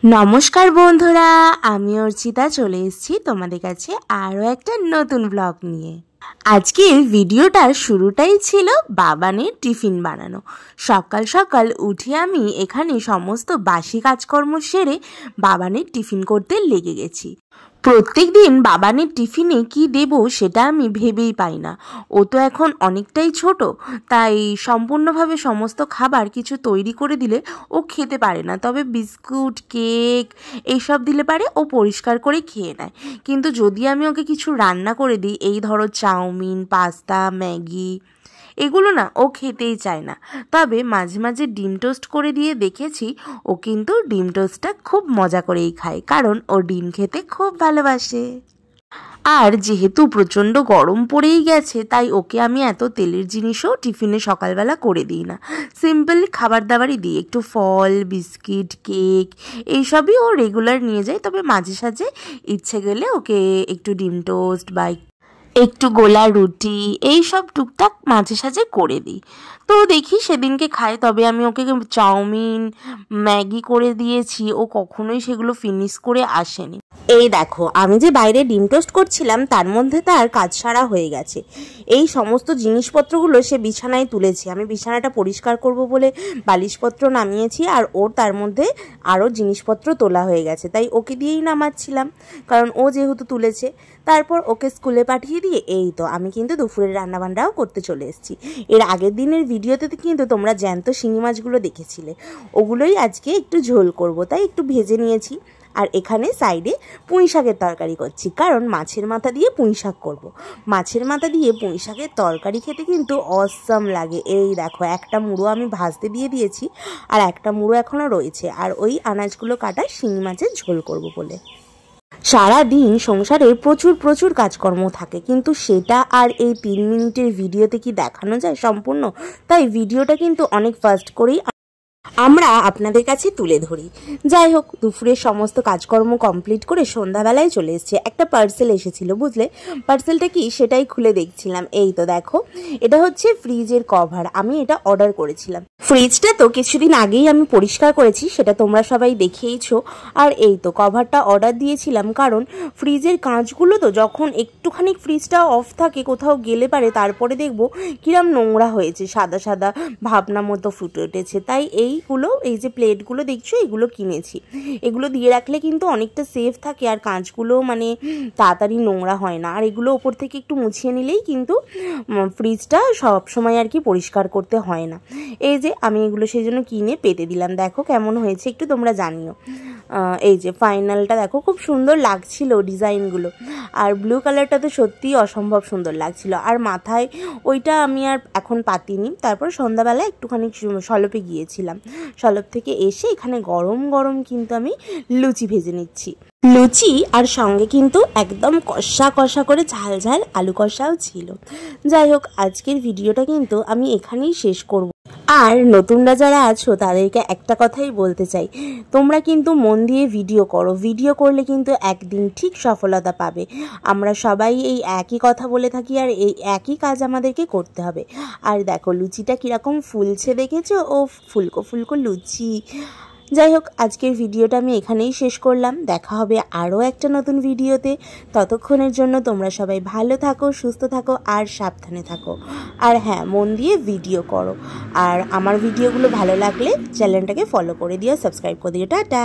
नमस्कार बंधुरा आमी अर्चिता चले एसेছি তোমাদের কাছে আরো একটা নতুন ব্লগ নিয়ে। আজকের ভিডিওটার শুরুটাই ছিল বাবানের টিফিন বানানো। সকাল সকাল উঠে আমি এখানে সমস্ত বাসি কাজকর্ম সেরে বাবানের টিফিন করতে লেগে গেছি। প্রত্যেক দিন বাবানের টিফিনে কি দেব সেটা আমি ভেবেই পাই না। ও তো এখন অনেকটাই ছোট, তাই সম্পূর্ণভাবে সমস্ত খাবার কিছু তৈরি করে দিলে ও খেতে পারে না। তবে বিস্কুট, কেক এইসব দিলে পারে ও পরিষ্কার করে খেয়ে নেয়। কিন্তু যদি আমি ওকে কিছু রান্না করে দিই, এই ধরো চাউমিন, পাস্তা, ম্যাগি, এগুলো না ও খেতেই চায় না। তবে মাঝে মাঝে ডিম টোস্ট করে দিয়ে দেখেছি, ও কিন্তু ডিম টোস্টটা খুব মজা করেই খায়, কারণ ও ডিম খেতে খুব ভালোবাসে। আর যেহেতু প্রচণ্ড গরম পড়েই গেছে, তাই ওকে আমি এত তেলের জিনিসও টিফিনে সকালবেলা করে দিই না। সিম্পল খাবার দাবারই দিই, একটু ফল, বিস্কিট, কেক এইসবই ও রেগুলার নিয়ে যায়। তবে মাঝে সাঝে ইচ্ছে গেলে ওকে একটু ডিম টোস্ট বা একটু গোলা রুটি এইসব টুকটাক মাঝে সাঝে করে দিই। তো দেখি সেদিনকে খায়। তবে আমি ওকে চাউমিন, ম্যাগি করে দিয়েছি, ও কখনোই সেগুলো ফিনিশ করে আসেনি। এই দেখো, আমি যে বাইরে ডিম টোস্ট করছিলাম তার মধ্যে তার কাজ সারা হয়ে গেছে। এই সমস্ত জিনিসপত্রগুলো সে বিছানায় তুলেছে। আমি বিছানাটা পরিষ্কার করব বলে বালিশপত্র নামিয়েছি, আর ওর তার মধ্যে আরও জিনিসপত্র তোলা হয়ে গেছে, তাই ওকে দিয়েই নামাচ্ছিলাম, কারণ ও যেহেতু তুলেছে। তারপর ওকে স্কুলে পাঠিয়ে দিয়ে এই তো আমি কিন্তু দুপুরের রান্নাবান্নাও করতে চলে এসেছি। এর আগের দিনের ভিডিওতে কিন্তু তোমরা জ্যান্ত শিঙি মাছগুলো দেখেছিলে, ওগুলোই আজকে একটু ঝোল করব, তাই একটু ভেজে নিয়েছি। আর এখানে সাইডে পুঁই শাকের তরকারি করছি, কারণ মাছের মাথা দিয়ে পুঁই শাক করবো। মাছের মাথা দিয়ে পুঁই শাকের তরকারি খেতে কিন্তু অসাম লাগে। এই দেখো, একটা মুড়ো আমি ভাজতে দিয়ে দিয়েছি, আর একটা মুড়ো এখনও রয়েছে। আর ওই আনাজগুলো কাটা শিঙি মাছের ঝোল করব বলে। সারা দিন সংসারে প্রচুর প্রচুর কাজকর্ম থাকে, কিন্তু সেটা আর এই 3 মিনিটের ভিডিওতে কি দেখানো যায় সম্পূর্ণ? তাই ভিডিওটা কিন্তু অনেক ফাস্ট করেই আমরা আপনাদের কাছে তুলে ধরি। যাই হোক, দুপুরের সমস্ত কাজকর্ম কমপ্লিট করে সন্ধ্যাবেলায় চলে এসেছে। একটা পার্সেল এসেছিল, বুঝলে? পার্সেলটা কি সেটাই খুলে দেখছিলাম। এই তো দেখো, এটা হচ্ছে ফ্রিজের কভার। আমি এটা অর্ডার করেছিলাম। ফ্রিজটা তো কিছুদিন আগেই আমি পরিষ্কার করেছি, সেটা তোমরা সবাই দেখেইছো। আর এই তো কভারটা অর্ডার দিয়েছিলাম, কারণ ফ্রিজের কাঁচগুলো তো যখন একটুখানি ফ্রিজটা অফ থাকে কোথাও গেলে পারে, তারপরে দেখবো কিরম নোংরা হয়েছে, সাদা সাদা ভাবনা মতো ফুটে উঠেছে। তাই এইগুলো, এই যে প্লেটগুলো দেখছো, এগুলো কিনেছি। এগুলো দিয়ে রাখলে কিন্তু অনেকটা সেফ থাকে, আর কাঁচগুলো মানে তাড়াতাড়ি নোংরা হয় না। আর এগুলো ওপর থেকে একটু মুছিয়ে নিলেই কিন্তু ফ্রিজটা সব সময় আর কি পরিষ্কার করতে হয় না। এই যে আমি এগুলো সেই জন্য কিনে পেতে দিলাম। দেখো কেমন হয়েছে একটু তোমরা জানিও। এই যে ফাইনালটা দেখো, খুব সুন্দর লাগছিল ডিজাইনগুলো। আর ব্লু কালারটা তো সত্যিই অসম্ভব সুন্দর লাগছিল। আর মাথায় ওইটা আমি আর এখন পাতিনি। তারপর সন্ধ্যাবেলা একটুখানি সলপে গিয়েছিলাম। সলপ থেকে এসে এখানে গরম গরম কিন্তু আমি লুচি ভেজে নিচ্ছি। লুচি আর সঙ্গে কিন্তু একদম কষা কষা করে ঝাল ঝাল আলু কষাও ছিল। যাই হোক, আজকের ভিডিওটা কিন্তু আমি এখানেই শেষ করব। আর নতুনরা যারা আছো তাদেরকে একটা কথাই বলতে চাই, তোমরা কিন্তু মন দিয়ে ভিডিও করো। ভিডিও করলে কিন্তু একদিন ঠিক সফলতা পাবে। আমরা সবাই এই একই কথা বলে থাকি, আর এই একই কাজ আমাদেরকে করতে হবে। আর দেখো লুচিটা কীরকম ফুলছে, দেখেছো? ও ফুলকো ফুলকো লুচি। যাই হোক, আজকের ভিডিওটা আমি এখানেই শেষ করলাম। দেখা হবে আরও একটা নতুন ভিডিওতে। ততক্ষণের জন্য তোমরা সবাই ভালো থাকো, সুস্থ থাকো, আর সাবধানে থাকো। আর হ্যাঁ, মন দিয়ে ভিডিও করো। আর আমার ভিডিওগুলো ভালো লাগলে চ্যানেলটাকে ফলো করে দিও, সাবস্ক্রাইব করে দিও। টাটা।